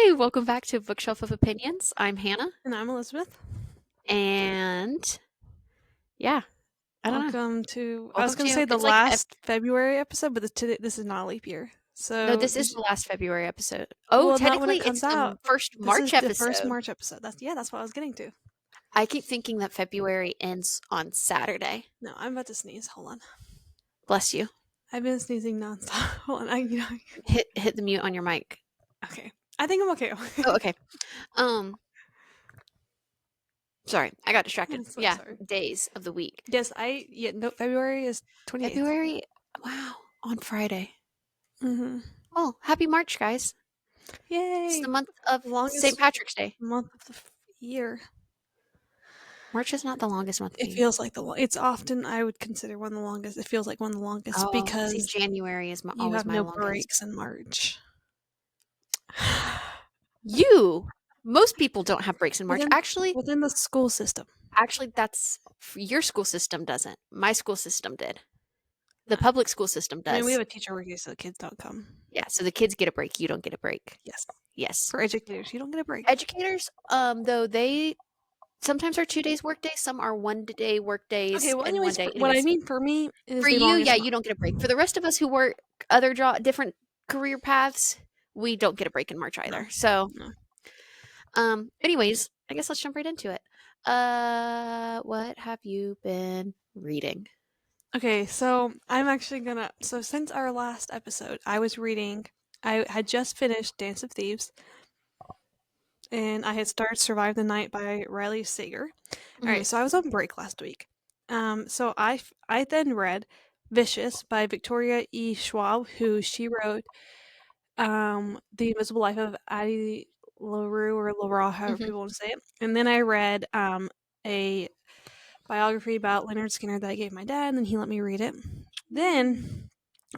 Hey, welcome back to Bookshelf of Opinions. I'm Hannah, And I'm Elizabeth. and yeah, I don't know. Welcome to, I was Welcome going to to say the it's like last February episode, but this is not a leap year. no, So, this is the last February episode. Oh, well, not when technically, it it's comes the out. first This March is the first episode. March episode. That's what I was getting to. I keep thinking that February ends on Saturday. No, I'm about to sneeze. Hold on. Bless you. I've been sneezing nonstop. Hold on. Hit the mute on your mic. Okay. I think I'm okay. Oh, okay. Um, sorry, I got distracted. I'm so Yeah, sorry. days of the week. Yes, no, February is 28th. February. Wow, on Friday. Mm-hmm. Oh, happy March, guys! It's Yay. the month of The St. longest Patrick's Day. month of the year. March is not the longest month of the It year. feels like it's often, I would consider one of the longest. It feels like one of the longest Oh, see, because January is you always have my no longest. breaks in March. Most people don't have breaks in March. Within the school system. Actually, that's your school system doesn't. My school system did. The public school system I mean, we does. have a teacher working so the kids don't come. Yeah, so the kids get a break. You don't get a break. Yes. Yes. For educators, you don't get a break. Educators, though, they sometimes are 2 days work days. Some are 1 day work days Okay, well, and 1 anyways, day. what I Anyways, mean for me is for the you, longest yeah, month. you don't get a break. For the rest of us who work different career paths, we don't get a break in March either. No. So, No. anyways, I guess let's jump right into it. What have you been reading? Okay, so I'm actually gonna. So since our last episode, I had just finished Dance of Thieves, and I had started Survive the Night by Riley Sager. All right, so I was on break last week. So I then read Vicious by Victoria E. Schwab, who she wrote The Invisible Life of Addie LaRue or LaRaw, however Mhm. people want to say it. And then I read a biography about Leonard Skinner that I gave my dad, and then he let me read it. Then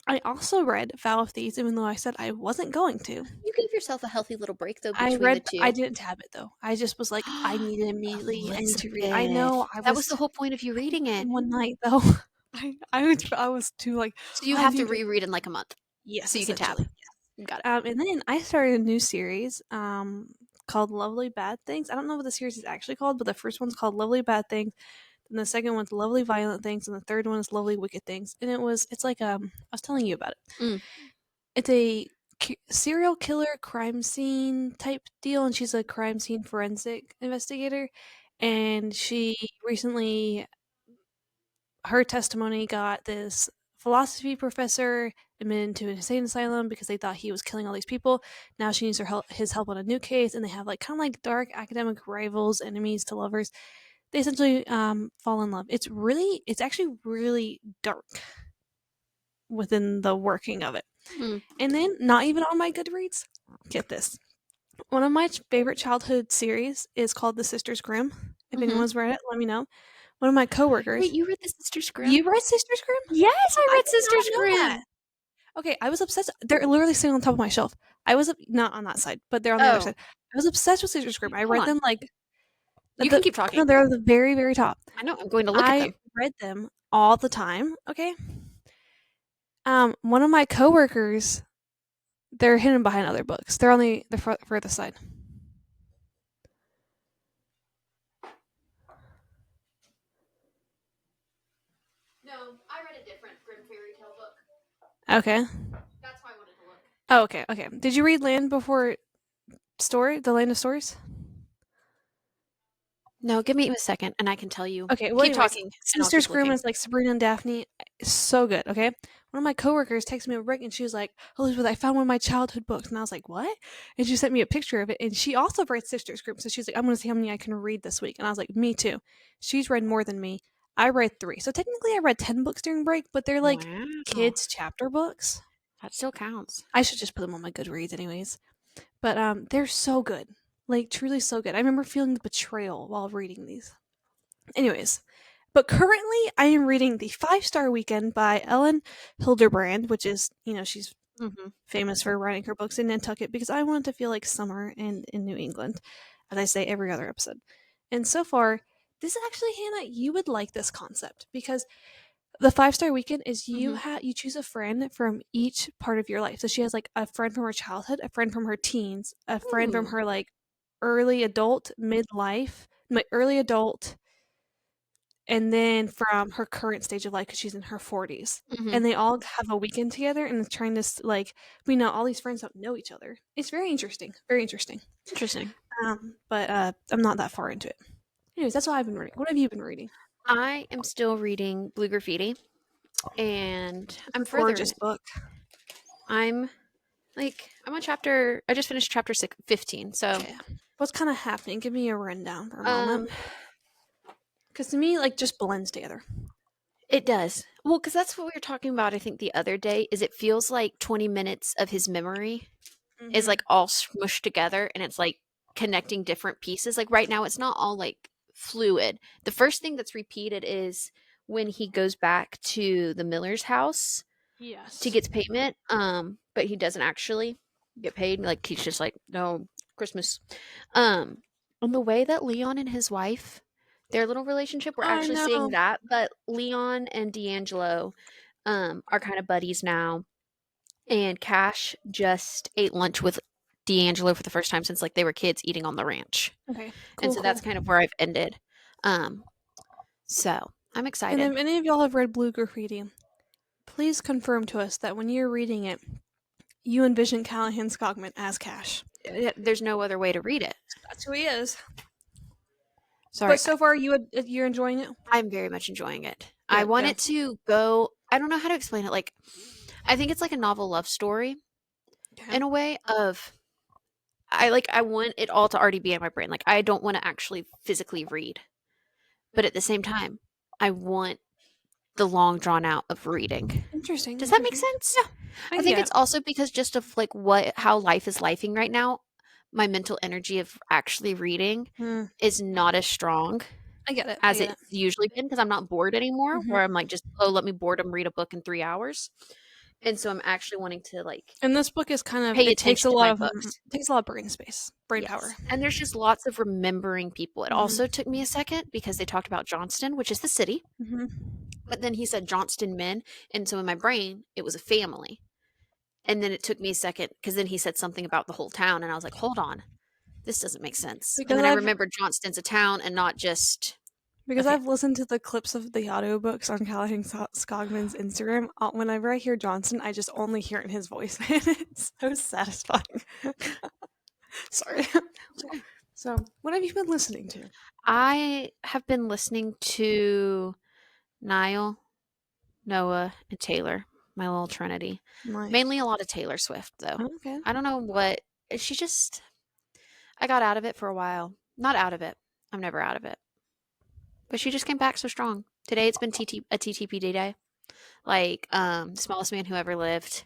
I also read Vow of Thieves, even though I said I wasn't going to. You gave yourself a healthy little break though I between the read. I 2. didn't have it though. I just was like, I need it immediately. I need to read. I Elizabeth. know. That was the whole point of you I didn't reading read it. in one night though. I was too like. So you I have to need reread in like a month. Yes, So you can tab. essentially. Got it. And then I started a new series called Lovely Bad Things. I don't know what the series is actually called, but the first one's called Lovely Bad Things, and the second one's Lovely Violent Things, and the third one is Lovely Wicked Things. And it's like I was telling you about it. Mm. It's a serial killer crime scene type deal, and she's a crime scene forensic investigator, and she recently her testimony got this philosophy professor admitted into an insane asylum because they thought he was killing all these people. Now she needs his help on a new case, and they have like kind of like dark academic rivals, enemies to lovers. They essentially fall in love. It's actually really dark within the working of it. Mm. And then, not even on my Goodreads, get this. One of my favorite childhood series is called The Sisters Grimm. If anyone's read it, let me know. One of my coworkers. Wait, you read the Sisters Grimm? You read Sisters Grimm? Yes, I I read did not Sisters know Grimm. that. Okay, I was obsessed. They're literally sitting on top of my shelf. Not on that side, but they're on the other Oh, side. I was obsessed with Sisters Grimm. I hold read on. them like You can keep talking. no, they're at the very, very top. I know. I'm going to look at I them. read them all the time. Okay. One of my coworkers, they're hidden behind other books. They're on the further side. No, I read a different Grimm fairy tale book. Okay. That's why I wanted to look. Oh, okay. Okay. Did you read Land Before Story? The Land of Stories? No, give me a second, and I can tell you. Okay, well, Keep anyways, talking. Sisters Grimm is like Sabrina and Daphne. It's so good, okay? One of my coworkers texted me a break, and she was like, Elizabeth, I found one of my childhood books. And I was like, what? And she sent me a picture of it, and she also read Sisters Grimm. So she's like, I'm going to see how many I can read this week. And I was like, me too. She's read more than me. I read 3. So technically I read 10 books during break, but they're like kids' chapter books. That still counts. I should just put them on my Goodreads anyways. But they're so good. Like, truly so good. I remember feeling the betrayal while reading these. Anyways, but currently I am reading The 5-Star Weekend by Ellen Hilderbrand, which is, she's famous for writing her books in Nantucket because I want it to feel like summer in New England, as I say every other episode. And so far, this is actually, Hannah, you would like this concept because The 5-star weekend is Mhm. you choose a friend from each part of your life. So she has like a friend from her childhood, a friend from her teens, a friend from Ooh. her like early adult, midlife, like early adult, and then from her current stage of life because she's in her 40s. Mhm. And they all have a weekend together and it's trying to like we know all these friends don't know each other. It's very interesting, very interesting. Interesting. But I'm not that far into it. Anyways, that's what I've been reading. What have you been reading? I am still reading Blue Graffiti, and It's I'm a further in gorgeous it. book. I'm I'm on chapter. I just finished chapter 15. So, Okay. What's kind of happening? Give me a rundown for a moment. um, Because to me, like, just blends together. it does. Well, because that's what we were talking about. I think the other day is it feels like 20 minutes of his memory is Mm-hmm. like all smushed together, and it's like connecting different pieces. Like right now, it's not all like fluid. The first thing that's repeated is when he goes back to the Miller's house to Yes. get payment, but he doesn't actually get paid. Like he's just like, no, Christmas. Um, and the way that Leon and his wife, their little relationship, we're I actually seeing know. that. But Leon and D'Angelo, are kind of buddies now. And Cash just ate lunch with D'Angelo for the first time since like they were kids eating on the ranch. Okay. And Cool, so that's cool. kind of where I've ended. Um, so I'm And excited. if any of y'all have read Blue Graffiti, please confirm to us that when you're reading it, you envision Callahan Skogman as Cash. There's no other way to read it. That's who he is. Sorry, But so far, you're enjoying it. I'm very much enjoying it. I Good, want good. it to go, I don't know how to explain it. Like, I think it's like a novel love story Okay. in a way of I want it all to already be in my brain. Like I don't want to actually physically read. But at the same time, I want the long drawn out of reading. Interesting, Does that make interesting. sense? Yeah, I I can think get it's it. also because just of like how life is lifing right now, my mental energy of actually reading Hmm. is not as strong I get it. I as get it. it's usually been because I'm not bored anymore, Hmm. where I'm like just, oh, let me boredom read a book in 3 hours. And so I'm actually wanting to like And this book is kind of pay it takes attention a to lot my of books. takes a lot of brain space, brain power. Yes. And there's just lots of remembering people. It Hmm. also took me a second because they talked about Johnston, which is the city, Hmm. but then he said Johnston men. And so in my brain, it was a family. And then it took me a second because then he said something about the whole town. And I was like, hold on, this doesn't make sense. And Because then I I've remembered Johnston's a town and not just a because family. I've listened to the clips of the audiobooks on Callahan Scogman's Instagram. Whenever I hear Johnson, I just only hear it in his voice, and it's so satisfying. Sorry. So, what have you been listening to? I have been listening to Niall, Noah, and Taylor, my little trinity. Nice. Mainly a lot of Taylor Swift, though. Okay. I don't know what she just I got out of it for a while. Not out of it. I'm never out of it. But she just came back so strong. Today it's been a TTPD day. Like Smallest Man Who Ever Lived.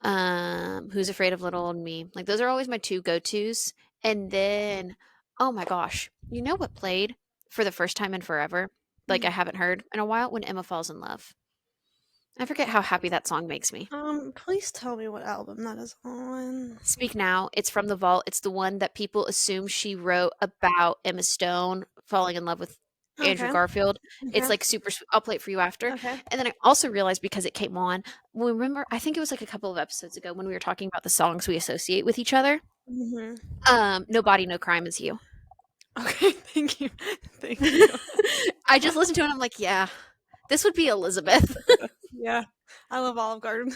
Who's Afraid of Little Old Me. Like those are always my two go-tos. And then oh my gosh, you know what played for the first time in forever? Like I Mm. haven't heard in a while when Emma Falls in Love. I forget how happy that song makes me. Please tell me what album that is on. Speak Now. It's from The Vault. It's the one that people assume she wrote about Emma Stone falling in love with Andrew Okay. Garfield. It's Okay. like super sweet. I'll play it for you after. Okay. And then I also realized because it came on, remember, I think it was like a couple of episodes ago when we were talking about the songs we associate with each other. Hmm. No Body, No Crime is You. Okay. Thank you. Thank you. I just listened to it and I'm like, yeah, this would be Elizabeth. Yeah. I love Olive Garden.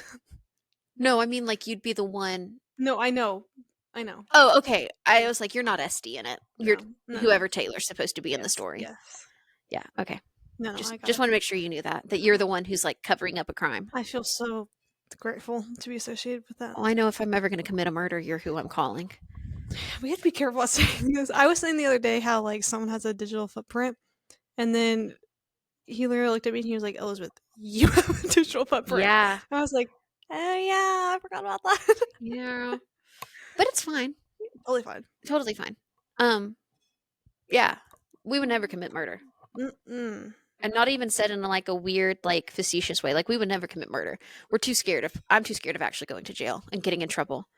No, I mean like you'd be the one. No, I know. I know. Oh, okay. I was like, you're not SD in it. You're No. No. No. whoever Taylor's supposed to be in the Yes. story. Yes. Yeah. Okay. No. No. Just I got just it. want to make sure you knew that you're the one who's like covering up a crime. I feel so grateful to be associated with that. Well, I know if I'm ever going to commit a murder, you're who I'm calling. We have to be careful about saying this. I was saying the other day how like someone has a digital footprint, and then he literally looked at me and he was like, "Elizabeth, you have a digital footprint." Yeah. I was like, "Oh yeah, I forgot about that." Yeah. But it's fine. Totally fine. Totally fine. Um, yeah. We would never commit murder. Mm-mm. And not even said in like a weird, like facetious way. Like we would never commit murder. I'm too scared of actually going to jail and getting in trouble.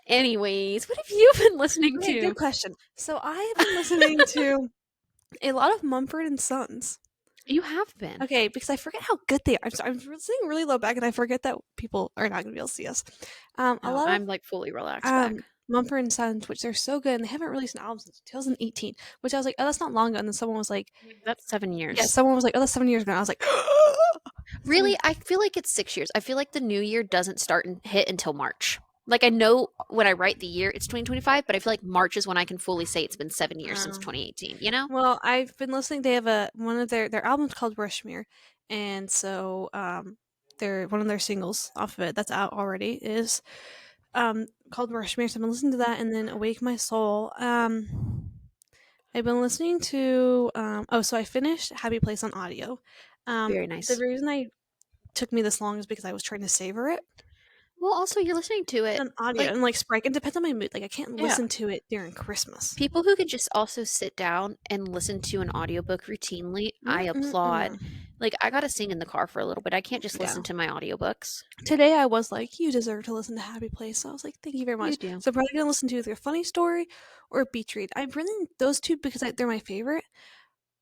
Anyways, what have you been listening Okay, good to? question. So I have been listening to A lot of Mumford and Sons. You have been. Okay, because I forget how good they are. I'm sitting really low back, and I forget that people are not going to be able to see us. A No, lot of I'm like fully relaxed back. Mumford and Sons, which they're so good, and they haven't released an album since 2018. Which I was like, oh, that's not long ago. And then someone was like, That's 7 yeah, years. someone was like, oh, that's 7 years ago. And I was like, so Really, I feel like it's 6 years. I feel like the new year doesn't start and hit until March. Like I know when I write the year, it's 2025, but I feel like March is when I can fully say it's been 7 years since um, 2018. You know? well, I've been listening. They have a one of their albums called Rushmere, and so their one of their singles off of it that's out already is called Rushmere. So I've been listening to that, and then Awake My Soul. I've been listening to so I finished Happy Place on audio. Very The nice. reason I took me this long is because I was trying to savor it Well, also you're listening to it on audio like and like Sprite. It depends on my mood. Like I can't yeah. listen to it during Christmas. People who can just also sit down and listen to an audiobook routinely, I applaud. Mm-mm-mm. Like I got to sing in the car for a little bit. I can't just Yeah. listen to my audiobooks. Today I was like, you deserve to listen to Happy Place. So I was like, thank you very You much. do. So I'm probably gonna listen to either a funny story or a beach read. I really those two because they're my favorite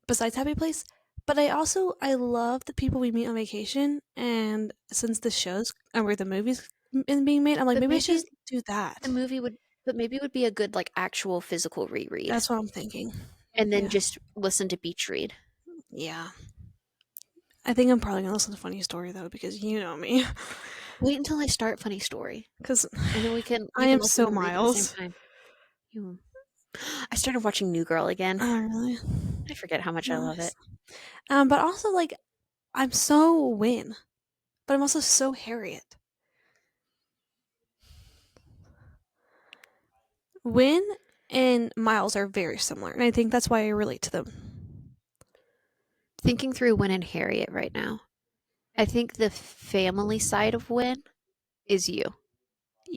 besides Happy Place. But I love the people we meet on vacation, and since the shows or the movies being made, I'm like But maybe I should maybe just do the that. movie would but maybe it would be a good like actual physical reread That's what I'm thinking. and then Yeah, just listen to beach read. yeah. I think I'm probably gonna listen to Funny Story though because you know me. Wait until I start funny story Because and then we can I you can am listen so and read at the same Miles. time. You I started watching New Girl again. Oh really? I forget how much I love Nice. it. But also like I'm so Win, but I'm also so Harriet. Win and Miles are very similar, and I think that's why I relate to them. Thinking through Win and Harriet right now. I think the family side of Win is you.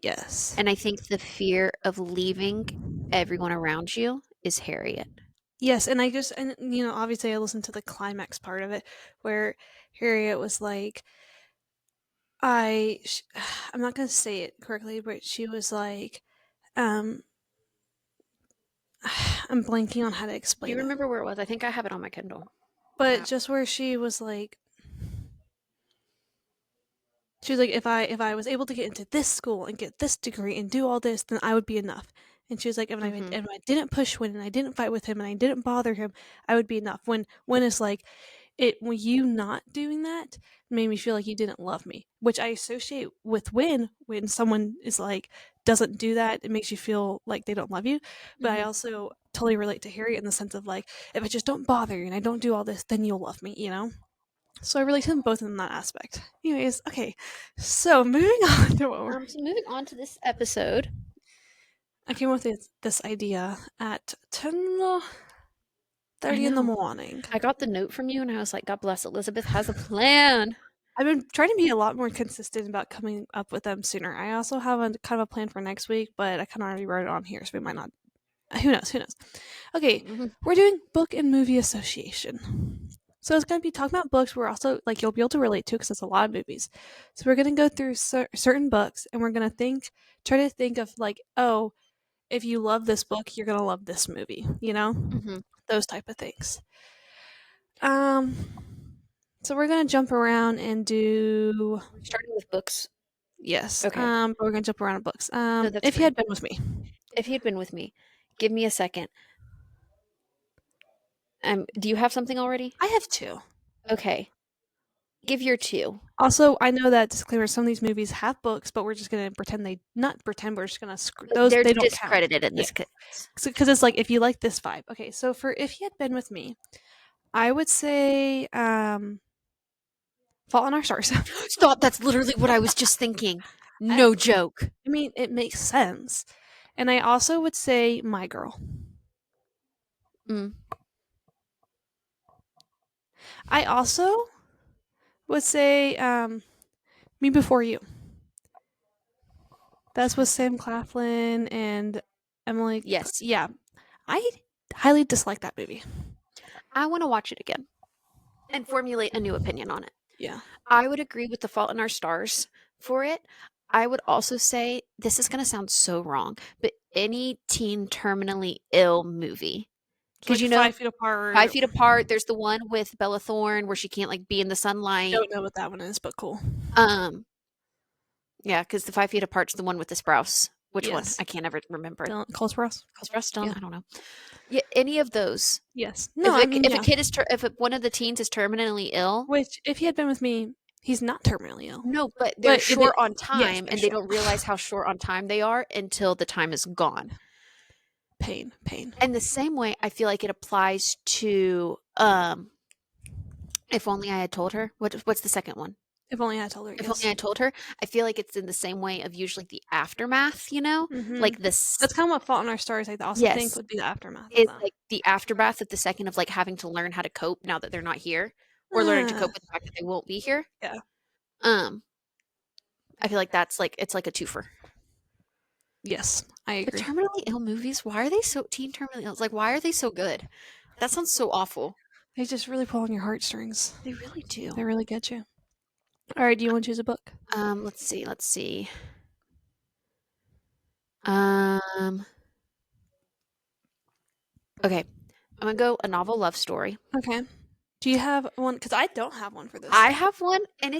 Yes. And I think the fear of leaving everyone around you is Harriet. Yes, and obviously I listened to the climax part of it where Harriet was like, I, sh- I'm not gonna say it correctly, but she was like, um, I'm blanking on how to Do you explain it, remember where it was? I think I have it on my Kindle but app. just where she was like, if I was able to get into this school and get this degree and do all this, then I would be enough. And she was like, Mhm. if I didn't push Win and I didn't fight with him and I didn't bother him, I would be enough. When it's like, when you not doing that made me feel like you didn't love me, which I associate with when someone is like doesn't do that, it makes you feel like they don't love you. But I Mhm. also totally relate to Harry in the sense of like, if I just don't bother you and I don't do all this, then you'll love me, you know? So I relate to them both in that aspect. Anyways, okay. So moving on to what we're So moving on to this episode. I came up with this idea at 10:30 I in the know. morning. I got the note from you and I was like, God bless Elizabeth has a plan. I've been trying to be a lot more consistent about coming up with them sooner. I also have a kind of a plan for next week, but I kind of already wrote it on here, so we might not. Who knows? Who knows? Okay, Mhm. we're doing book and movie association. So it's going to be talking about books we're also like you'll be able to relate to because it's a lot of movies. So we're going to go through certain books and we're going to try to think of like, oh, if you love this book, you're going to love this movie, Mhm. those type of things. Um, so we're going to jump around and do We're starting with books. yes. Okay. But we're going to jump around books. No, that's If you fine. had been with me, If you'd been with me, give me a second. Do you have something already? I have two. Okay. Give your two. Also, I know that disclaimer. Some of these movies have books, but we're just gonna pretend they not pretend. We're just gonna those They're they don't count. discredited in Yeah, this case. because it's like if you like this vibe. Okay, so for if you had been with me, I would say Fault in Our Stars. Stop, that's literally what I was just thinking. I No joke. I mean it makes sense, and I also would say My Girl. Mm. I also would say Me Before You. That's with Sam Claflin and Emily. Yes. Yeah, I highly dislike that movie. I want to watch it again and formulate a new opinion on it. Yeah. I would agree with The Fault in Our Stars for it. I would also say this is going to sound so wrong, but any teen terminally ill movie Because Like you know, 5 feet apart. 5 feet apart. There's the one with Bella Thorne where she can't like be in the sunlight. Don't know what that one is, but cool. Um, yeah, because the 5 feet apart's the one with the Sprouse. Which one? Yes. I can't ever remember. Cole Sprouse? Sprouse Stone? Yeah. I don't know. Yeah, any of those. Yes. If No, I a, mean, if a yeah. kid is if one of the teens is terminally ill, Which, if he had been with me, he's not terminally ill. no, but they're But short on yes, time they're and they short. don't realize how short on time they are until the time is gone. Pain, pain. And the same way I feel like it applies to If Only I Had Told Her. What's the second one? If only I told her, If yes. Only I Told Her. I feel like it's in the same way of usually the aftermath, you know? Mm-hmm. Like this. That's kind of what Fault in Our Stars I also think Yes. would be the aftermath of It's that. like the aftermath of the second of like having to learn how to cope now that they're not here, or learning to Uh, cope with the fact that they won't be here. yeah. Um, I feel like that's like it's like a twofer. Yes, I But agree. terminally ill movies, why are they so teen terminally ill? It's like, why are they so good? That sounds so awful. They just really pull on your heartstrings. They really do. They really get you. All right, do you want to choose a book? Let's see. Um, okay. I'm gonna go a novel love story. Okay. Do you have one? Because I don't have one for this. I have one, and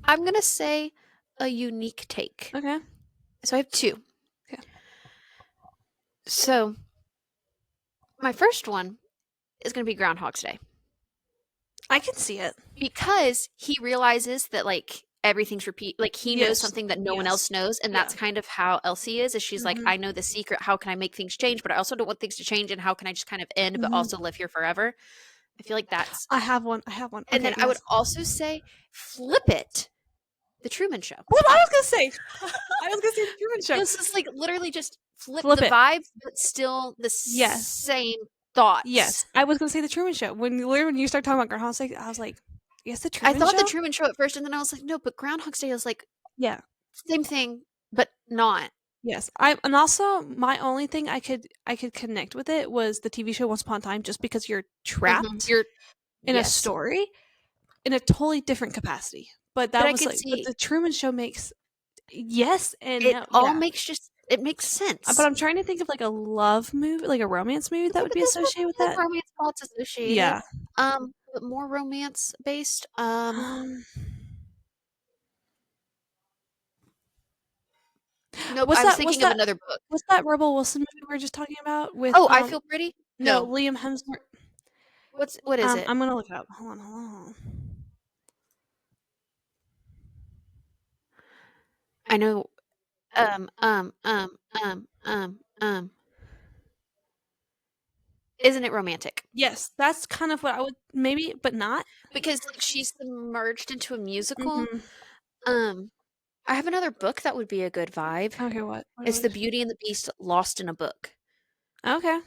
I'm gonna say a unique take. Okay. So I have two. Okay. So my first one is gonna be Groundhog's Day. I can see it. Because he realizes that like everything's like he knows Yes. something that no one Yes. else knows, and that's Yeah. kind of how Elsie is she's like, Mhm. I know the secret, how can I make things change, but I also don't want things to change, and how can I just kind of end but Mhm. also live here forever. I feel like that's I have one. I have one. and Okay, then I would yes. also say flip it, the Truman Show. What I was gonna say. I was gonna say the Truman Show. This is like literally just flip Flip the it. vibes but still the Yes. same thoughts. Yes, I was gonna say the Truman Show. When you start talking about Groundhog's Day, I was like, yes, the I Truman thought Show. the Truman Show at first, and then I was like, no, but Groundhog's Day is like Yeah. same thing but not. Yes. And also my only thing I could connect with it was the TV show Once Upon a Time, just because you're trapped You're in a yes. story in a totally different capacity. But that But I was could like, but see the Truman Show makes yes and it no. all Yeah. makes it makes sense. But I'm trying to think of like a love movie, like a romance movie that Okay, would but be this one associated with has that. romance plots associated. Yeah. But more romance based. Um, Nope, I was thinking of another book. what's that Rebel Wilson movie we were just talking about with Oh, I Feel Pretty? no, No. Liam Hemsworth. What is it? I'm gonna look it up. Hold on. I know um um um um um um isn't it romantic? Yes, that's kind of what I would maybe, but not. Because like she's submerged into a musical. Mhm. I have another book that would be a good vibe. Okay, what? It's The Beauty and the Beast Lost in a Book. Okay.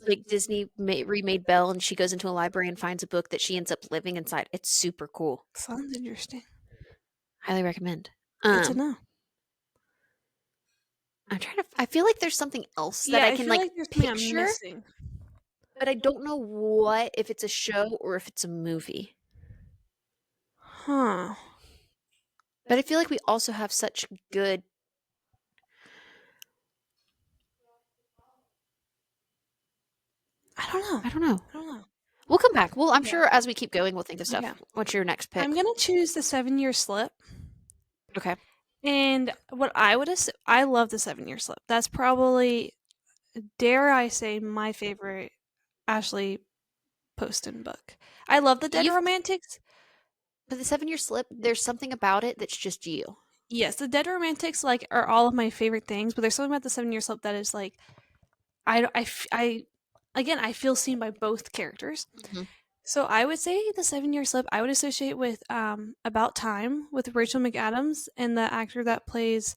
Like Disney remade Belle, and she goes into a library and finds a book that she ends up living inside. It's super cool. Sounds interesting. Highly recommend. Good to know. I'm trying to. I feel like there's something else that Yeah, I I can feel like like there's something I'm picture, missing. but I don't know what if it's a show or if it's a movie. Huh. But I feel like we also have such good. I don't know. I don't know. I don't know. We'll come back. Well, I'm Yeah. sure as we keep going, we'll think of stuff. Okay. What's your next pick? I'm gonna choose the 7-Year Slip. Okay. And what I would I love the 7-Year Slip. That's probably, dare I say, my favorite Ashley Poston book. I love the Dead Romantics. But the 7-Year Slip, there's something about it that's just you. Yes, the Dead Romantics like are all of my favorite things, but there's something about the 7-Year Slip that is like, again, I feel seen by both characters. Mm-hmm. So I would say the 7-Year Slip I would associate with About Time with Rachel McAdams and the actor that plays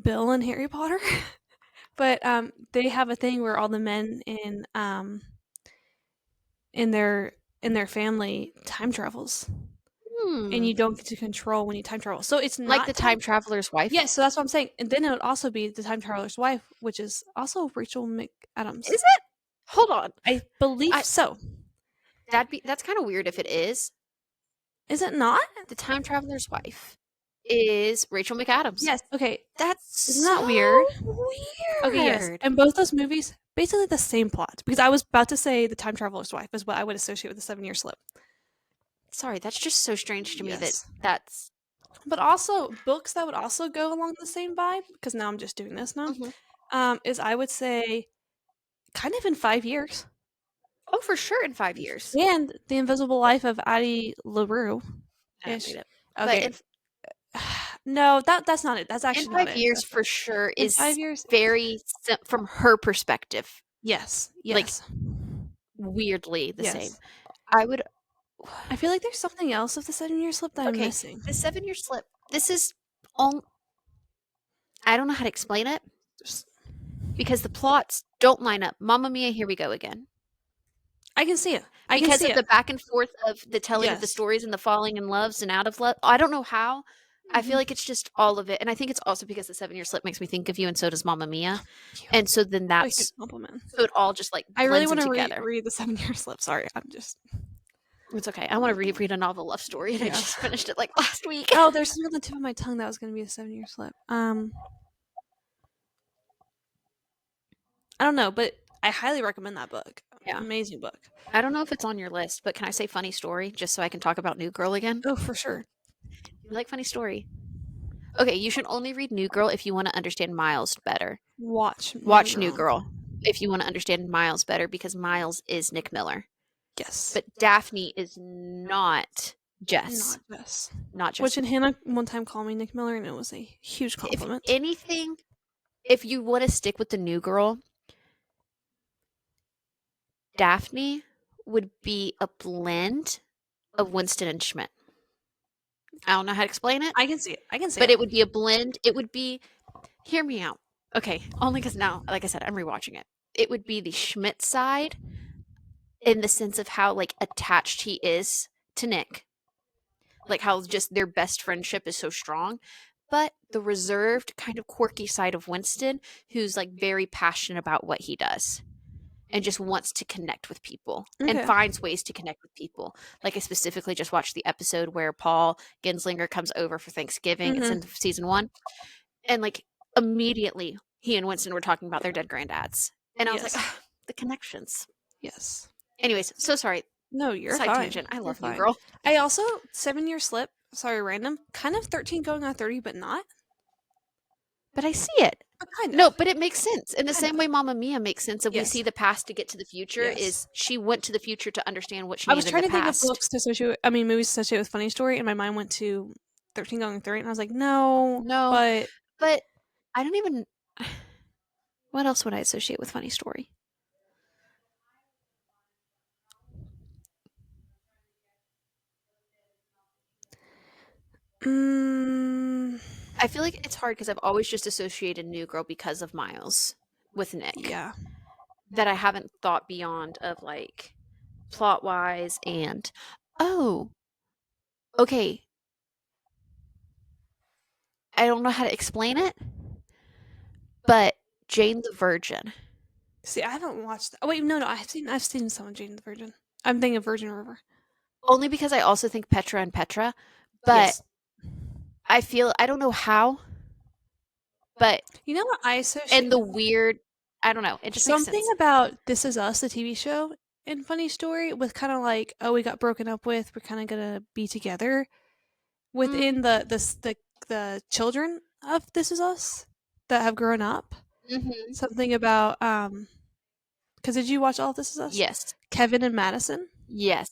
Bill in Harry Potter. But they have a thing where all the men in their family time travels. And you don't get to control when you time travel. So it's not like the time traveler's wife. Yes, so that's what I'm saying. And then it would also be the time traveler's wife, which is also Rachel McAdams. Is it? Hold on. I believe so. That's kind of weird if it is. Is it not? The time traveler's wife is Rachel McAdams. Yes. Okay. That's Isn't so that weird? Okay, yes. weird. And both those movies, basically the same plot. Because I was about to say The Time Traveler's Wife is what I would associate with the 7 Year Slip. Sorry, that's just so strange to me that Yes. that's But also books that would also go along the same vibe, because now I'm just doing this now, Mhm. is I would say kind of in 5 years. Oh, for sure in 5 years. And The Invisible Life of Addie LaRue I don't read ish. it. But Okay. No, that's not it. That's in actually not 5 it. years That's not for sure in 5 is years. very from her perspective, Yes. like, Yes. weirdly the same. Yes. I would I feel like there's something else of the 7 Year Slip that I'm okay, missing. the 7-year slip, this is on I don't know how to explain it Just because the plots don't line up. Mamma Mia, here we go again. I can see it. I can Because see of it. the back and forth of the telling of the Yes. stories and the falling in loves and out of love. I don't know how. I feel Mhm. like it's just all of it, and I think it's also because the 7-year slip makes me think of you, and so does Mamma Mia, Thank you. and so then What a huge that's compliment. so it all just, like, I really blends in wanna together. read the 7 Year Slip. Sorry, I'm just It's okay. I wanna reread a novel love story, and I yeah. just finished it, like, last week. Oh, there's something on the tip of my tongue that was gonna be a 7 Year Slip. I don't know, but I highly recommend that book. Yeah. Amazing book. I don't know if it's on your list, but can I say funny story just so I can talk about New Girl again? Oh, for sure. You like funny story? Okay, you should only read New Girl if you wanna understand Miles better. Watch New Watch New Girl. Girl if you wanna understand Miles better because Miles is Nick Miller. Yes. But Daphne is not Jess. Not Jess. Not Which Jess. and Hannah one time called me Nick Miller, and it was a huge If compliment. anything, if you want to stick with the new girl, Daphne would be a blend of Winston and Schmidt. I don't know how to explain it, I can see it. I can see but it. it would be a blend. It would be, hear me out. Okay, only because now, like I said, I'm rewatching it. It would be the Schmidt side in the sense of how like attached he is to Nick, like how just their best friendship is so strong, but the reserved kind of quirky side of Winston who's like very passionate about what he does and just wants to connect with people and Okay. finds ways to connect with people. Like I specifically just watched the episode where Paul Genslinger comes over for Thanksgiving. It's Mhm. in season 1, and like immediately he and Winston were talking about their dead granddads. And I was like, Yes. "Ah, the connections." Yes. Anyways, so sorry. No, you're Side fine. tangent. I You're love New fine. Girl. I also 7 Year Slip, sorry, random, kind of 13 going on 30, but not. But I see it. But kind No, of. but it makes sense. In the Kind same of. way Mamma Mia makes sense and we see Yes. the past to get to the future Yes. is she went to the future to understand what she I was needed in trying the to think of past. books to associate with, I mean, movies to associate with Funny Story, and my mind went to 13 going 30, and I was like, no, No, but but I don't even what else would I associate with funny story? mm, I feel like it's hard because I've always just associated New Girl because of Miles with Nick. yeah. That I haven't thought beyond of like plot wise and oh, okay. I don't know how to explain it, but Jane the Virgin. See, I haven't watched that. Oh, wait, no, I've seen some of Jane the Virgin. I'm thinking of Virgin River. Only because I also think Petra and Petra, but Yes. I feel I don't know how, but You know what I associate and the weird I don't know, it just makes something sense. about This Is Us, the TV show, in Funny Story, with kind of like, oh, we got broken up with, we're kind of gonna be together Mm, within the children of This Is Us that have grown up. mhm. Something about because did you watch all of This Is Us? Yes. Kevin and Madison. Yes.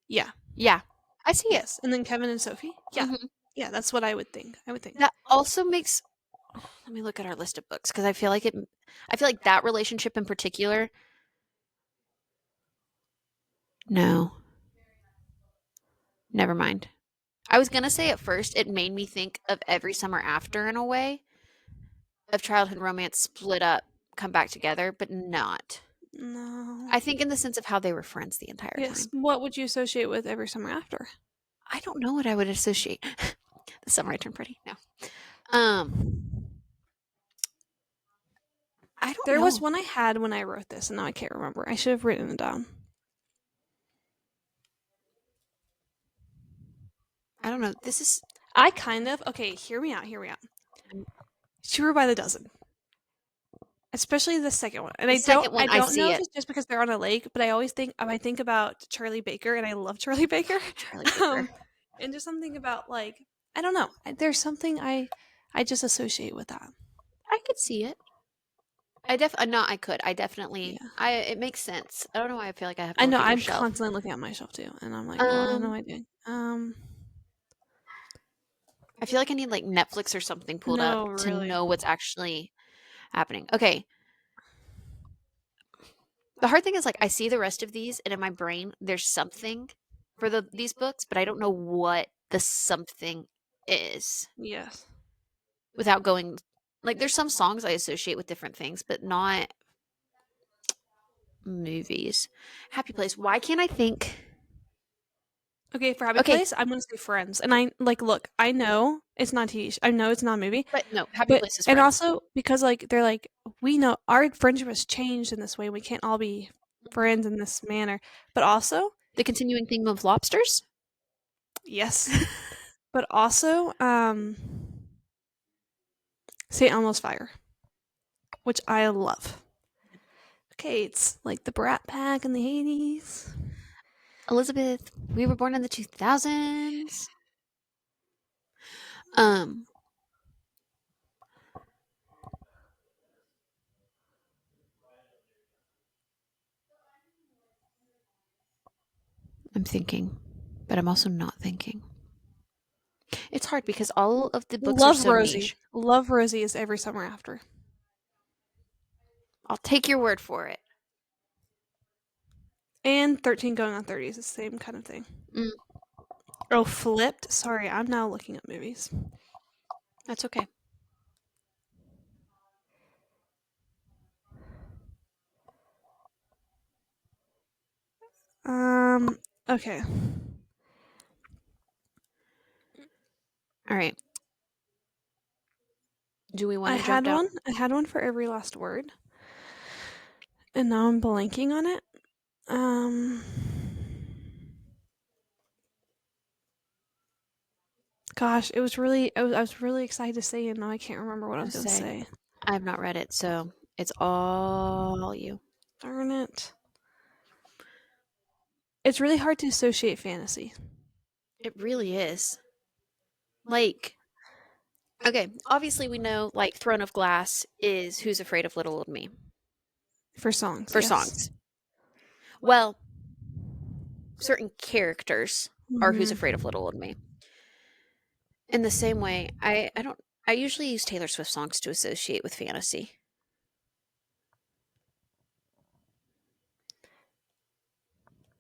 Yeah. Yeah. I see it. Yes, and then Kevin and Sophie. Yeah. Mhm. Yeah, that's what I would think. I would think. That also makes let me look at our list of books because I feel like that relationship in particular no. Never mind. I was going to say at first it made me think of Every Summer After in a way of childhood romance split up, come back together, but not. No. I think in the sense of how they were friends the entire Yes. time. What would you associate with Every Summer After? I don't know what I would associate. The summer I turned pretty. No. Um, I don't There was know. one I had when I wrote this, and now I can't remember. I should have written it down. I don't know. This is I kind of okay, hear me out, hear me out. Mm, Cheaper by the dozen. Especially the second one. And the second I one, I don't know see if it. it's just because they're on a lake, but I always think about Charlie Baker and I love Charlie Baker. Charlie Baker. um and just something about like I don't know. There's something I just associate with that. I could see it. Not I could. I definitely Yeah. it makes sense. I don't know why I feel like I have to I look know at your I'm shelf. constantly looking at my shelf too and I'm like, "Well, I have no Um, idea." I feel like I need like Netflix or something pulled up No, to really. know what's actually happening. Okay. The hard thing is like I see the rest of these and in my brain there's something for these books, but I don't know what the something is Yes. without going like there's some songs I associate with different things, but not movies. Happy Place. Why can't I think? Okay, for Happy Okay, Place, I'm gonna say Friends, and I like look. I know it's not TV. I know it's not a movie, but no, Happy but Place is and Friends. also because like they're like we know our friendship has changed in this way. We can't all be friends in this manner. But also, The continuing theme of lobsters? yes, but also, St. Elmo's Fire, which I love. Okay, it's like the Brat Pack in the 80s. Elizabeth, we were born in the 2000s. Um, I'm thinking, but I'm also not thinking. It's hard because all of the books are Love so Rosie. niche. Love Rosie is every summer after. I'll take your word for it. And 13 Going on 30 is the same kind of thing. Mm, Oh, Flipped? Sorry, I'm now looking at movies. that's okay. Um, okay. All right. Do we want to jump down? I had one for every last word, and now I'm blanking on it. Um, gosh, I was really excited to say it, and now I can't remember what I was Let's gonna say say. I have not read it, so it's all you. Darn it. It's really hard to associate fantasy It really is. Like, okay, obviously we know like Throne of Glass is Who's Afraid of Little Old Me for songs, for yes. songs. Well, certain characters are Who's Afraid of Mhm. Little Old Me. In the same way, I don't I usually use Taylor Swift songs to associate with fantasy.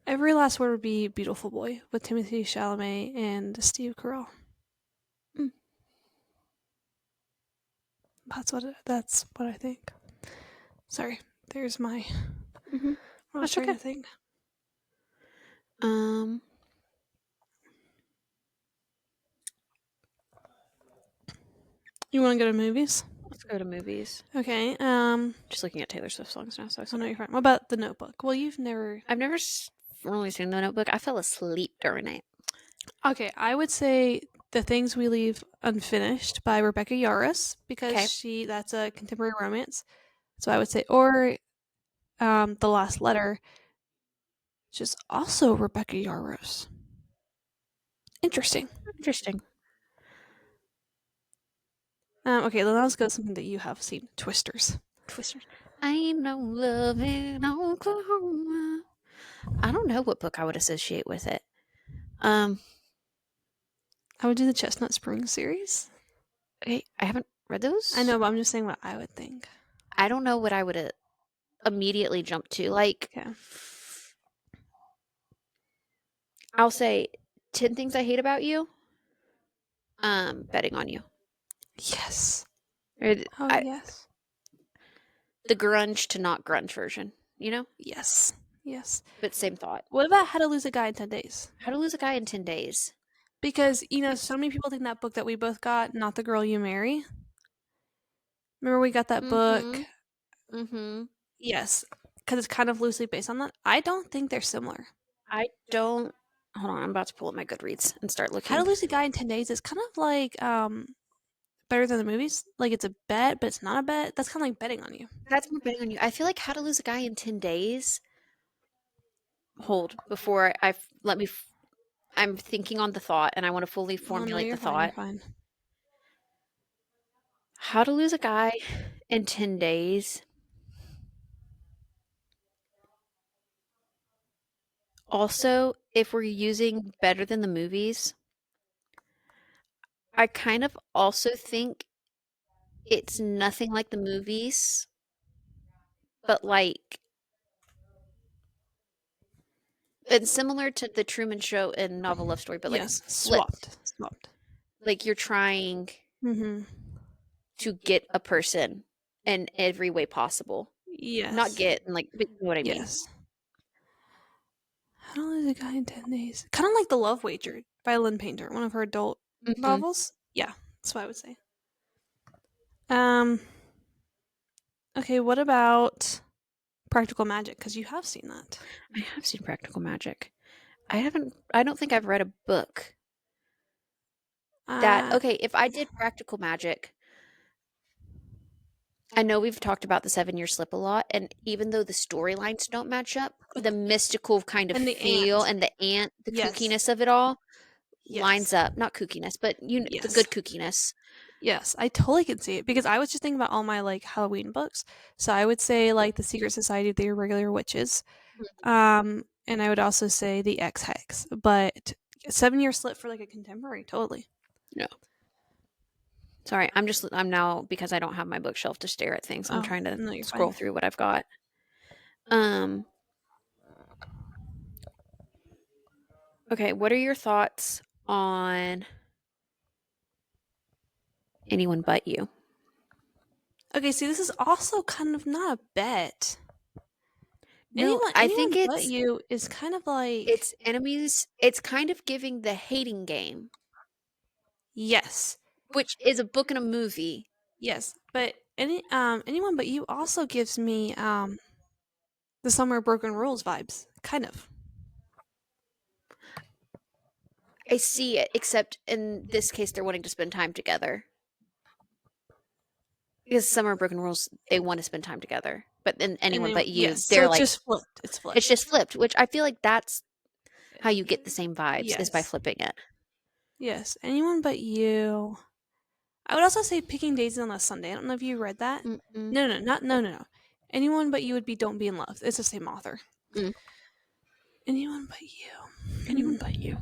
Every last word would be Beautiful Boy with Timothy Chalamet and Steve Carell. Mm, That's what I think. Sorry, there's my mhm. what I was That's trying okay. to think. Um, You want to go to movies? let's go to movies. Okay. Just looking at Taylor Swift songs now, so Oh no, sorry. you're fine. What about The Notebook? Well, you've never. I've never really seen The Notebook. I fell asleep during it. Okay, I would say The Things We Leave Unfinished by Rebecca Yarros because Okay. that's a contemporary romance. So I would say, or The Last Letter, which is also Rebecca Yarros. Interesting. Interesting. Okay, then let's go to something that you have seen, Twisters. Twisters. Ain't no love in Oklahoma. I don't know what book I would associate with it. Um, I would do the Chestnut Springs series. okay, I haven't read I those. know, but I'm just saying what I would think. I don't know what I would immediately jump to. Like, Okay. I'll say 10 things I hate about you. Betting on you. Yes. Or Oh yes. the grunge to not grunge version, you know? Yes. Yes. But same thought. What about How to Lose a Guy in 10 Days? How to Lose a Guy in 10 Days. Because, so many people think that book that we both got, Not the Girl You Marry. Remember we got that book? Mm-hmm. Mm-hmm. Yes. Because it's kind of loosely based on that. I don't think they're similar. I don't. hold on, I'm about to pull up my Goodreads and start How to looking. Lose a Guy in 10 Days is kind of like better than the movies. Like it's a bet, but it's not a bet. That's kind of like betting on you. That's more betting on you. I feel like How to Lose a Guy in 10 Days. Hold before let me. I'm thinking on the thought, and I want to fully Oh no, formulate the you're fine. You're thought. fine. How to Lose a Guy in 10 Days. Also, if we're using better than the movies, I kind of also think it's nothing like the movies, but like it's similar to the Truman Show and Novel Love Story, but like Yes, flipped. swapped. Like you're trying Mm-hmm. to get a person in every way possible. Not Yes, get and like, but you know what I mean. yes. How to Lose a Guy in 10 Days. Kind of like The Love Wager by Lynn Painter, one of her adult Hmm. novels. Yeah, that's what I would say. Um. Okay, what about Practical Magic? Because you have seen that. I have seen Practical Magic. I haven't. I don't think I've read a book that. Uh, Okay, if I did Practical Magic, I know we've talked about the 7 Year Slip a lot, and even though the storylines don't match up, but the mystical kind of and the feel ant. and the ant, the Yes, kookiness of it all lines yes, up. Not kookiness, but the yes, good kookiness. yes. I totally can see it because I was just thinking about all my like Halloween books. So I would say like the Secret Society of the Irregular Witches. And I would also say the X Hex. But 7 Year Slip for like a contemporary, totally. No, sorry, I'm now because I don't have my bookshelf to stare at things. I'm Oh trying to no, you're scroll fine. through what I've got. Um. Okay, what are your thoughts on Anyone But You? Okay, see, this is also kind of not a bet. No, I think Anyone but you is kind of like it's enemies. It's kind of giving the hating game, yes, which is a book and a movie. yes, but anyone but you also gives me the Summer of Broken Rules vibes, kind of. I see it, except in this case, they're wanting to spend time together. Because Summer of Broken Rules, they want to spend time together. But then And Anyone then But You, yes, so they're it's like, just flipped. It's it's flipped. just flipped, which I feel like that's how you get the same vibes is by Yes, flipping it. yes, anyone but you. I would also say Picking Daisies on a Sunday. I don't know if you read that. Mm-mm. No, no, not no, no, no. Anyone but you would be Don't Be in Love. It's the same author. Mm. Anyone but you. Anyone Hmm. But You.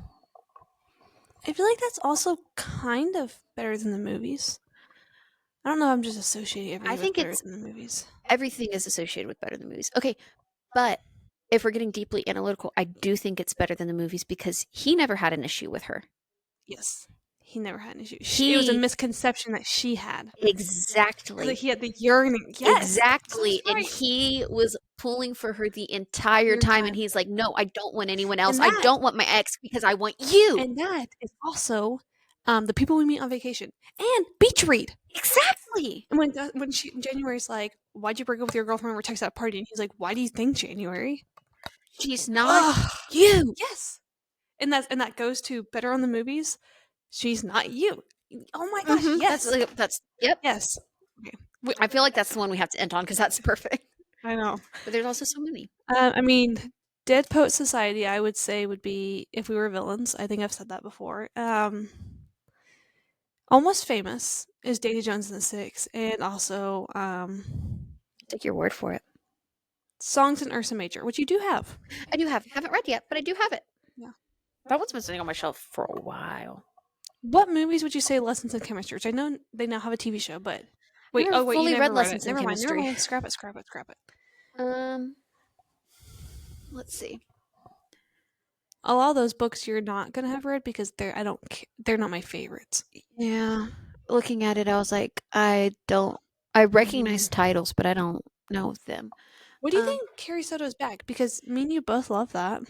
I feel like that's also kind of better than the movies. I don't know. I'm just associating I everything with think better it's than the movies. everything is associated with better than movies. Okay, but if we're getting deeply analytical, I do think it's better than the movies because he never had an issue with her. Yes, he never had an issue. It was a He misconception that she had because exactly, he had the yearning. Yes, so exactly, he's and right. he was pulling for her the entire Your time, and time, he's like, "No, I don't want anyone else. and I that don't want my ex because I want you." and that is also the people we meet on vacation and beach read. Exactly. And when she January's like, "Why'd you break up with your girlfriend? We're texting at a party," and he's like, "Why do you think January?" She's not Ugh. you. Yes, and that goes to better on the movies. She's not you. Oh my gosh, Hmm. yes, That's yep. yes. Okay, we, I feel like that's the one we have to end on because that's perfect. I know. But there's also so many. I mean, Dead Poet Society, I would say would be if we were villains. I think I've said that before. Almost Famous is Davy Jones and the Six, and also Take your word for it. Songs in Ursa Major, which you do have. I do haven't read yet, but I do have it. Yeah. That one's been sitting on my shelf for a while. What movies would you say Lessons in Chemistry? Which I know they now have a TV show, but I wait, never oh wait, you fully read never read it. Lessons in Never mind, never Chemistry. mind. Scrap it, scrap it, scrap it. Um, let's see. A lot of those books you're not gonna have read because they're not my favorites. Yeah, looking at it, I was like, I don't. I recognize Mhm. titles, but I don't know them. What do you Um, think Carrie Soto's back? Because me and you both love that.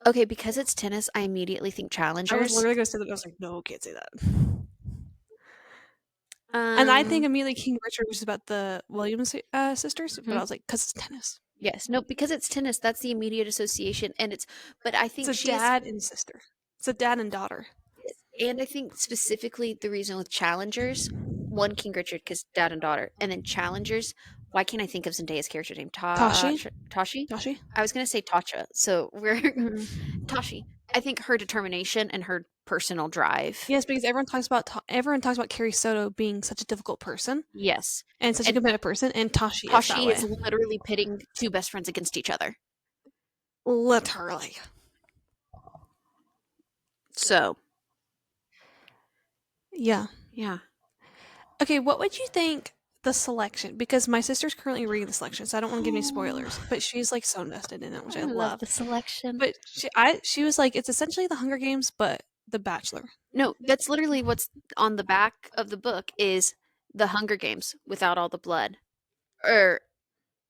okay, because it's tennis, I immediately think I was challengers. literally gonna say that. I was like, no, can't say that. And I think Um, immediately King Richard was about the Williams sisters, but I mhm. was like, because it's tennis. Yes. No, because it's tennis, that's the immediate association, and it's but I It's think a she is dad and sister. It's a dad and daughter. and I think specifically the reason with challengers, one King Richard because dad and daughter, and then challengers. Why can't I think of Zendaya's character name? Tashi? Tashi. Tashi? I was gonna say Tacha. So we're Mhm. Tashi. I think her determination and her personal drive. Yes, because everyone talks about Carrie Soto being such a difficult person Yes, and such a and competitive person, and Tashi is that Tashi is way. literally pitting two best friends against each other. Literally. So Yeah. yeah. Okay, what would you think the selection? Because my sister's currently reading the selection, so I don't want to give any Oh, spoilers. But she's like so invested in it, which I I love love. the selection. But she was like, it's essentially the Hunger Games, but The Bachelor. No, that's literally what's on the back of the book is the Hunger Games without all the blood. Or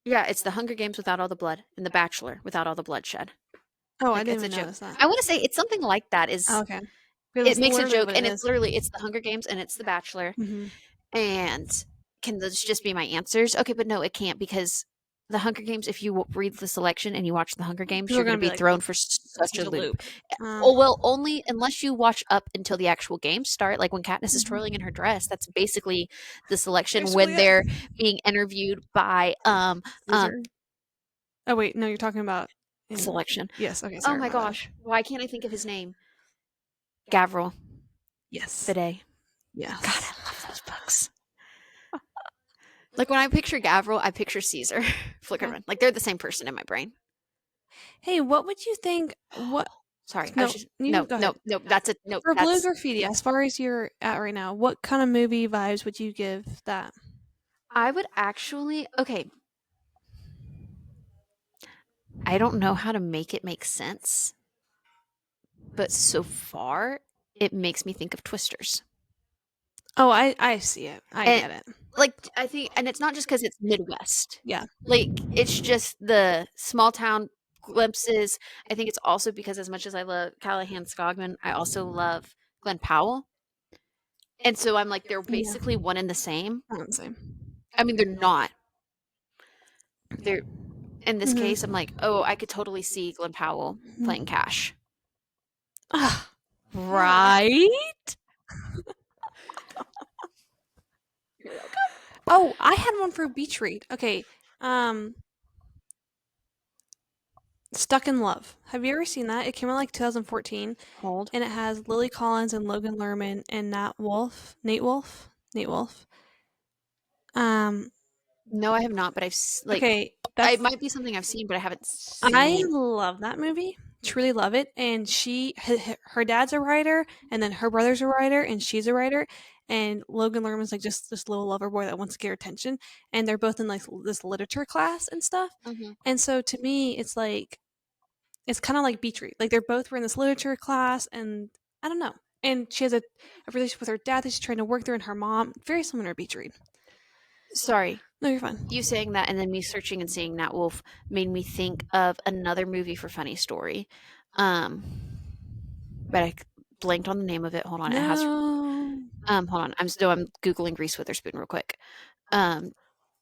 yeah, it's the Hunger Games without all the blood and the Bachelor without all the bloodshed. Oh, I Like didn't it's a even joke. notice that. I want to say it's something like that Oh, is okay, because it that's makes a literally joke what it and it's is. literally it's the Hunger Games and it's the Bachelor Mm-hmm. and can those just be my answers? Okay, but no, it can't because the Hunger Games if you read the selection and you watch the Hunger Games, People are you're going to gonna be be like, thrown for "That's such such a a loop. loop." Oh, well, only unless you watch up until the actual games start, like when Katniss is twirling in Mhm. her dress, that's basically the selection Basically when it. they're being interviewed by Caesar. Oh wait, no, you're talking about in. selection. Yes. Okay. Oh Sorry, my my bad. gosh, why can't I think of his name? Gavril Yes. Bidet. God, Yes. I love those books. Like when I picture Gavril, I picture Caesar Okay. Flickerman. Like they're the same person in my brain. Hey, what would you think? What? Sorry, I was No, just you no, go no, ahead. no. That's a no. For Blue That's Graffiti, as far as you're at right now, what kind of movie vibes would you give that? I would actually okay. I don't know how to make it make sense, but so far it makes me think of Twisters. Oh, I see it. I And get it. like I think and it's not just because it's Midwest. Yeah. Like it's just the small town glimpses. I think it's also because as much as I love Callahan Scogman, I also love Glenn Powell. And so I'm like they're Yeah. basically one and the same. Not the same. I mean they're not. They're in this case I'm like, Mm-hmm. "Oh, I could totally see Glenn Powell playing Cash." Ah, yeah. Right? You're welcome. Oh, I had one for Beach Read. Okay. Um, Stuck in Love. Have you ever seen that? It came out like 2014, Hold. and it has Lily Collins and Logan Lerman and Nate Wolf. Um, No, I have not, but like okay, it that's might be something I've seen, but I haven't I seen. love that movie. Truly love it. And her dad's a writer, and then her brother's a writer, and she's a writer. And Logan Lerman's like just this little lover boy that wants to get her attention. And they're both in like this literature class and stuff. Mhm. And so to me, it's like it's kind of like Beach Read. Like they're both were in this literature class, and I don't know. And she has a relationship with her dad that she's trying to work through, and her mom. Very similar to Beach Read. Sorry, No, you're fine. you saying that and then me searching and seeing Nat Wolf made me think of another movie for Funny Story. Um, but blanked on the name of it. Hold on, it has. No, Hold on. I'm googling Reese Witherspoon real quick. Um,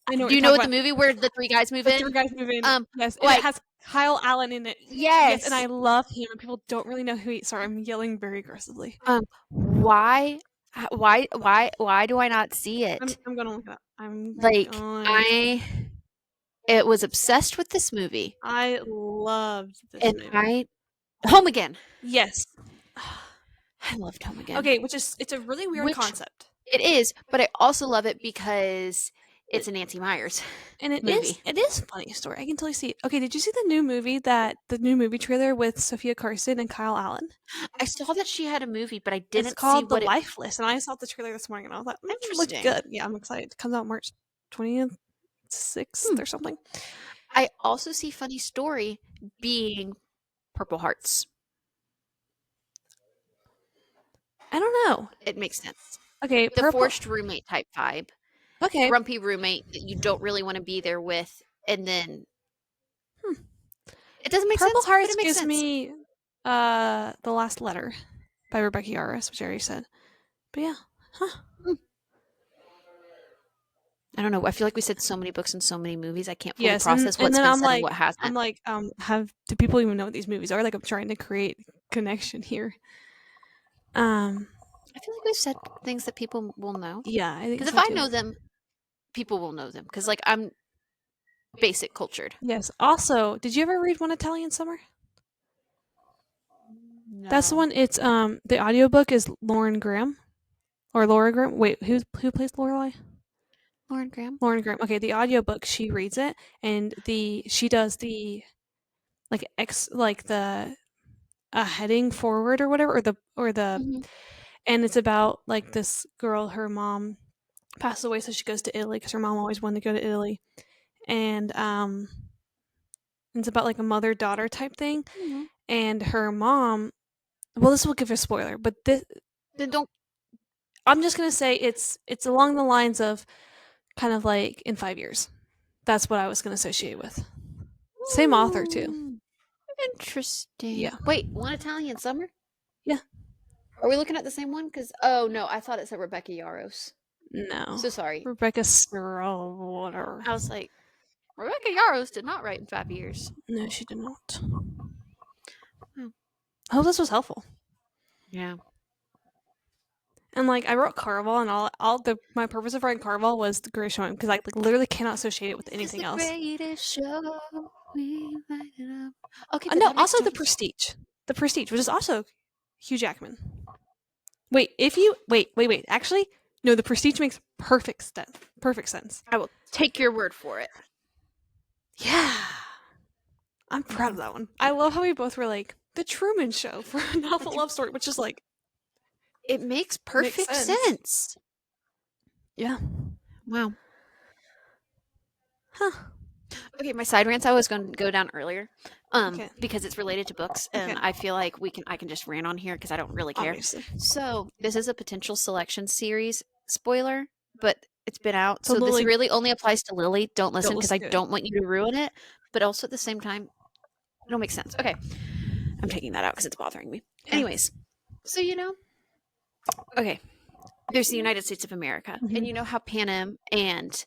I know what do you're you know talking what the about. movie where the three guys move The three in? guys move in. Um, Yes, and it like has Kyle Allen in it. Yes, and yes. I love him. And people don't really know who he. Sorry, I'm yelling very aggressively. Why, why do I not see it? I'm gonna look it up. I'm Like going. I, it was obsessed with this movie, I loved this and movie. I Home Again. Yes. I loved Home Again. Okay, it's a really weird Which concept. it is, but I also love it because It, it's a Nancy Myers and movie. it is a funny story. I can totally see it. Okay, did you see the new movie trailer with Sophia Carson and Kyle Allen? I saw that she had a movie, but I It's didn't see called The what it Lifeless, and I saw the trailer this morning, and I was like, it looks interesting. good. Yeah, I'm excited. It comes out March 20th, 6th Hmm. or something. I also see Funny Story being Purple Hearts. I don't know. It makes sense. Okay, The purple. forced roommate type vibe. Okay. Grumpy roommate that you don't really want to be there with, and then Hmm. it doesn't make Purple sense, but it Hearts makes gives sense. me The Last Letter by Rebecca Yarros, which I already said. But yeah. Huh. Hmm. I don't know. I feel like we said so many books and so many movies. I can't fully Yes, and process and what's then been said and what I'm hasn't. like, have do people even know what these movies are? Like, I'm trying to create connection here. Um, I feel like we've said things that people will know. yeah, I think Because if so I too. know them, people will know them. Because like I'm basic cultured. Yes. Also, did you ever read One Italian Summer? That's the No. one. It's the audiobook is Lauren Graham or Laura Graham. Wait, who plays Lorelai? Lauren Graham. Lauren Graham. Okay, the audiobook, she reads it and she does the like the heading forward or whatever or the Hmm. and it's about like this girl, her mom passed away, so she goes to Italy because her mom always wanted to go to Italy, and it's about like a mother daughter type thing, Hmm. and her mom. Well, this will give a spoiler, but this Then don't. I'm just gonna say it's along the lines of kind of like in 5 years. That's what I was gonna associate with. Same author too. Hmm, interesting. Yeah. Wait, One Italian Summer? Yeah. Are we looking at the same one? Because oh no, I thought it said Rebecca Yaros. No. So sorry. Rebecca Sparrow, whatever. I was like, Rebecca Yaros did not write in 5 years. No, she did not. Oh. I hope this was helpful. Yeah. And like I wrote Carvel, and all the my purpose of writing Carvel was the greatest showing because I like literally cannot associate it with This is anything the else. greatest show. We light it up. Okay, but No, that makes also the total sense. Prestige, which is also Hugh Jackman. Wait, wait. Actually, no, the Prestige makes perfect sense. Perfect sense. I will take your word for it. Yeah, I'm proud of that one. I love how we both were like the Truman Show for a novel love story, which is like It makes makes perfect sense. sense. Yeah. Wow. Huh. Okay, my side rants I was going to go down earlier, Okay. because it's related to books, Okay. and I feel like I can just rant on here because I don't really care. Obviously. So this is a potential selection series spoiler, but it's been out, So so this Lily, really only applies to Lily. Don't don't listen because listen I to it. don't want you to ruin it, but also at the same time, it'll make sense. Okay, I'm taking that out because it's bothering me. Okay. Anyways, so okay, there's the United States of America, and Mhm. you know how Panem and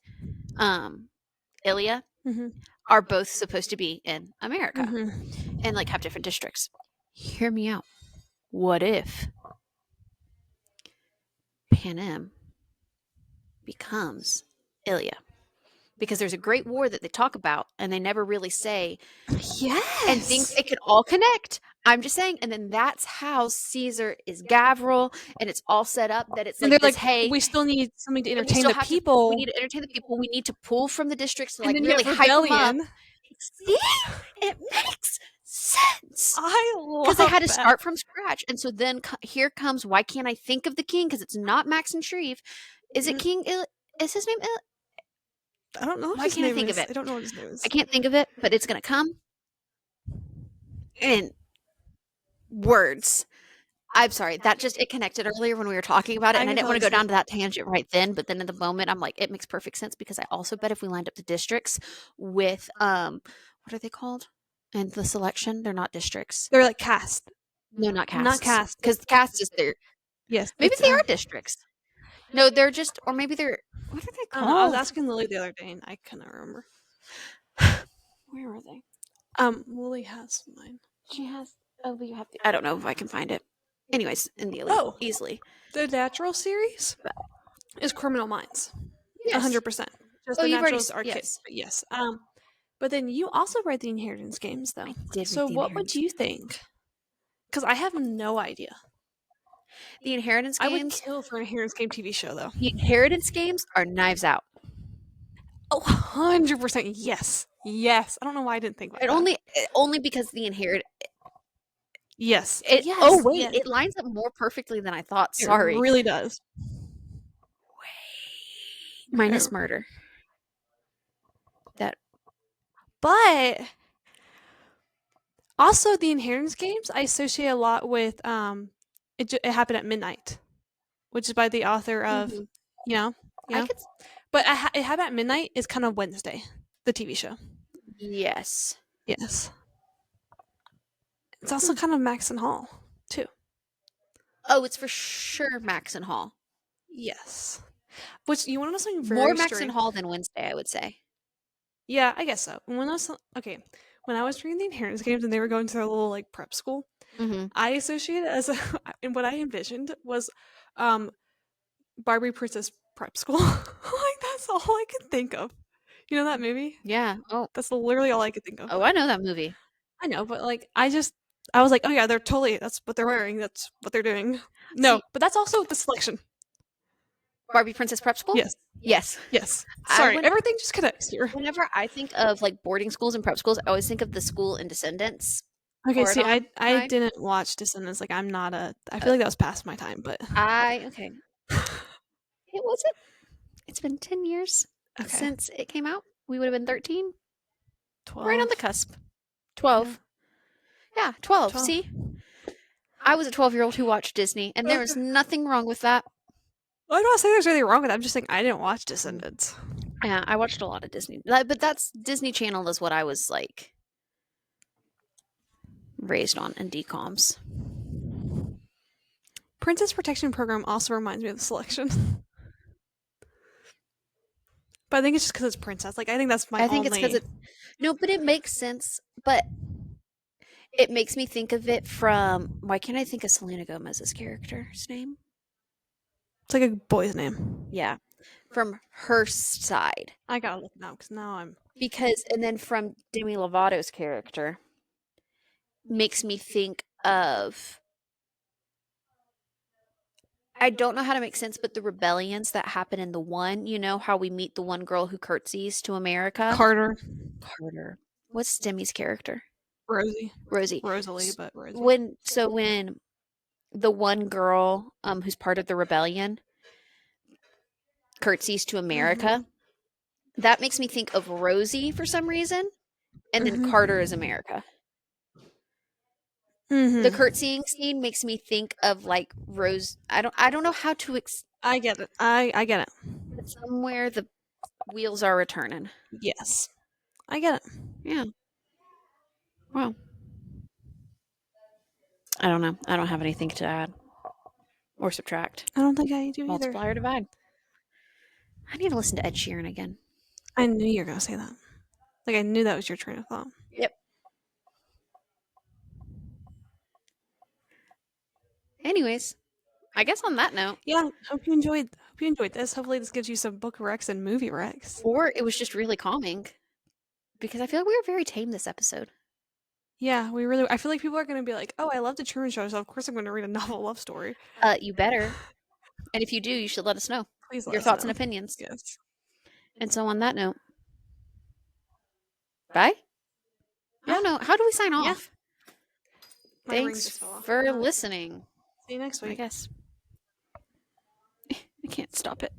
Ilia Mhm. are both supposed to be in America Mhm. and like have different districts. Hear me out. What if Panem becomes Ilia? Because there's a great war that they talk about and they never really say and think Yes. they could all connect. I'm just saying, and then that's how Caesar is Gavril, and it's all set up that it's And they're like this. like, Hey, we still need something to and we entertain still the have to. We people, need to entertain the people. We need to pull from the districts to and like then you really have hype them up. rebellion. See, it makes sense. I Because they love had to that. start from scratch. And so then here comes why can't I think of the king? Because it's not Max and Shreve. Is it Mm, King? Is his name? I don't know what Why his can't I name think of is. it? I don't know what his name I is. can't think of it, but it's gonna come in words. I'm sorry. That just it connected earlier when we were talking about it, I and I can didn't want totally to go see down it. to that tangent right then. But then in the moment, I'm like, it makes perfect sense because I also bet if we lined up the districts with what are they called? And the selection, they're not districts. They're like cast, No, not not casts. cast. Because the cast is there. Yes, Maybe it's they are districts. No, they're just, or maybe they're, what are they I don't know. I was called? asking Lily the other day, and I couldn't remember. Where are they? Lily has mine. She has, oh, but you have, I don't know if I can find it. Anyways, in the elite, Oh, easily. the natural series But is Criminal Minds, yes. 100%. Just Oh, the you've already, naturals are kids, yes. but yes. But then you also read the Inheritance Games, I though. did read So the what would inheritance. you think? Because I have no idea. The inheritance I would games, kill for an Inheritance Game TV show, though. the inheritance games are Knives Out. Oh, 100% yes. Yes. I don't know why I didn't think about And that. only because the inherit Yes. it. Oh Yes. wait, Yes. it lines up more perfectly than I thought. It Sorry. really does. Minus murder. That But also the Inheritance Games, I associate a lot with it happened at midnight, which is by the author of mhm. you know, I could. But it happened at midnight is kind of Wednesday, the TV show. Yes. Yes. It's also Hmm. kind of Max and Hall too. Oh, it's for sure Max and Hall. Yes. Which you wanna know something More very Maxton strange? Hall than Wednesday, I would say. Yeah, I guess so. Okay, when I was reading the Inheritance Games and they were going to their little, like, prep school, Mhm. I associated as a and what I envisioned was, um, Barbie Princess Prep School. Like, that's all I could think of. You know that movie? Yeah. Oh. That's literally all I could think of. Oh, I know that movie. I know, but, like, I was like, "Oh, yeah, they're totally that's what they're wearing, that's what they're doing." No, See, but that's also the selection. Barbie Princess Prep School? Yes, Yes. yes. I Sorry, when everything just connects here. Whenever I think of, like, boarding schools and prep schools, I always think of The School in Descendants. Okay, see, Corridon I High. didn't watch Descendants, like, I Uh, feel like that was past my time, but okay. It wasn't. It's been 10 years okay. since it came out. We would have been 13. Right on the 12. cusp. Yeah, 12. Yeah, 12. 12. See? I was a 12-year-old who watched Disney, and there Okay. is nothing wrong with that. Well, I'm not saying there's anything wrong with it, I'm just saying I didn't watch Mm. Descendants. Yeah, I watched a lot of Disney. But that's Disney Channel is what I was like raised on in DComs. Princess Protection Program also reminds me of the selection. But I think it's just because it's princess, like, I think that's my I think it's because only it. No, but it makes sense. But it makes me think of it from. Why can't I think of Selena Gomez's character's name? it's like a boy's name. Yeah, from her side. I gotta look now, because now I'm Because, and then from Demi Lovato's character, makes me think of. I don't know how to make sense, but the rebellions that happen in the one, you know, how we meet the one girl who curtsies to America? Carter, Carter. What's Demi's character? Rosie, Rosie. Rosalie, but Rosie. When the one girl who's part of the rebellion curtsies to Mhm. America, that makes me think of Rosie for some reason, and then Carter is Mhm. America. The Mhm. curtsying scene makes me think of like Rose. I don't know how to I get it. I get it. but somewhere the wheels are returning. Yes. I get it. Yeah. Well, I don't know. I don't have anything to add or subtract, I don't think I do either. multiply or divide. I need to listen to Ed Sheeran again. I knew you were gonna say that. Like, I knew that was your train of thought. Yep. Anyways, I guess on that note, Yeah, hope you enjoyed this. Hopefully this gives you some book recs and movie recs. or it was just really calming because I feel like we were very tame this episode. Yeah, I feel like people are gonna be like, "Oh, I love the Truman Show, so of course I'm gonna read a novel love story." You better. And if you do, you should let us know Please let your us thoughts and know. opinions. Yes. And so on that note, bye. I Yeah. don't know. How do we sign Yeah. off? My ring Thanks just fell off. for listening. See you next I week. guess. I can't stop it.